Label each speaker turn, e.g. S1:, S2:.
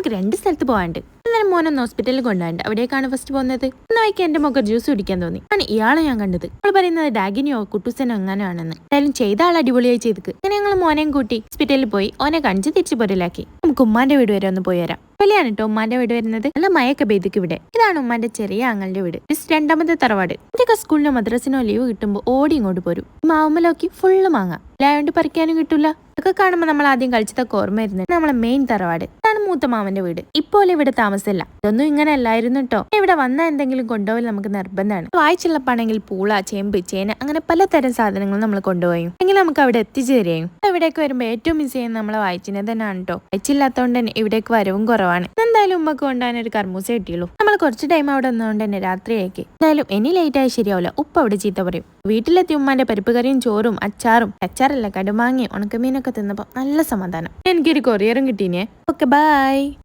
S1: നമുക്ക് 2 സ്ഥലത്ത് പോകാണ്ട്. എന്നാലും മോനൊന്ന് ഹോസ്പിറ്റലിൽ കൊണ്ടുപോകാണ്ട്. അവിടേക്കാണ് ഫസ്റ്റ് പോകുന്നത്. എന്നായിക്ക് എന്റെ മൊക്കെ ജ്യൂസ് കുടിക്കാൻ തോന്നി. ആണ് ഇയാളെ ഞാൻ കണ്ടത്. അവൾ പറയുന്നത് ഡാഗിനിയോ കുട്ടൂസനോ എങ്ങനെയാണെന്ന്. എന്തായാലും ചെയ്ത ആൾ അടിപൊളിയായി ചെയ്തത്. അങ്ങനെ ഞങ്ങൾ മോനെയും കൂട്ടി ഹോസ്പിറ്റലിൽ പോയി ഓനെ കാണിച്ച് തിരിച്ചു പൊരലാക്കി. നമുക്ക് ഉമ്മാന്റെ വീട് വരെ ഒന്ന് പോയി വരാം. വലിയാണ് കേട്ടോ ഉമ്മാന്റെ വീട് വരുന്നത്. നല്ല മഴയൊക്കെ പെയ്തിക്ക് ഇവിടെ. ഇതാണ് ഉമ്മാന്റെ ചെറിയ ആങ്ങളുടെ വീട്. രണ്ടാമത്തെ തറവാട്. ഇതൊക്കെ സ്കൂളിനോ മദ്രസിനോ ലീവ് കിട്ടുമ്പോൾ ഓടി ഇങ്ങോട്ട് പോരും. മാവുമ്മലോക്കി ഫുള്ള് മാങ്ങ. ഇല്ലായോണ്ട് പറിക്കാനും കിട്ടൂല. ഇതൊക്കെ കാണുമ്പോൾ നമ്മൾ ആദ്യം കളിച്ചതൊക്കെ ഓർമ്മ വരുന്നത് നമ്മളെ മെയിൻ തറവാട്. ഇതാണ് മൂത്ത മാമന്റെ വീട്. ഇപ്പോൾ ഇവിടെ താമസമില്ല. ഇതൊന്നും ഇങ്ങനെ അല്ലായിരുന്നു കേട്ടോ. ഇവിടെ വന്നാൽ എന്തെങ്കിലും കൊണ്ടുപോകൽ നമുക്ക് നിർബന്ധമാണ്. വായിച്ചുള്ളപ്പാണെങ്കിൽ പൂള, ചേമ്പ്, ചേന അങ്ങനെ പലതരം സാധനങ്ങളും നമ്മൾ കൊണ്ടുപോയും എങ്കിൽ നമുക്ക് അവിടെ എത്തിച്ചു തരെയും. ഇവിടേക്ക് വരുമ്പോൾ ഏറ്റവും മിസ് ചെയ്യുന്നത് നമ്മളെ വായിച്ചിനെ തന്നെയാണ് കേട്ടോ. വായിച്ചില്ലാത്തതുകൊണ്ട് തന്നെ ഇവിടേക്ക് വരവും കുറവാണ്. എന്തായാലും ഉമ്മക്ക് കൊണ്ടുപോകാൻ ഒരു കർമ്മൂസ കിട്ടിയുള്ളൂ. നമ്മൾ കുറച്ച് ടൈം അവിടെ വന്നതുകൊണ്ട് തന്നെ രാത്രിയാക്കി. എന്തായാലും ഇനി ലേറ്റ് ആയി ശരിയാവില്ല. ഉപ്പ അവിടെ ചീത്ത പറയും. വീട്ടിലെത്തി ഉമ്മാന്റെ പരിപ്പ് കറിയും ചോറും അച്ചാറല്ല കടുമാങ്ങയും ഉണക്കമീനൊക്കെ തിന്നപ്പോ നല്ല സമാധാനം. എനിക്കൊരു കൊറിയറും കിട്ടീനേ. Okay bye.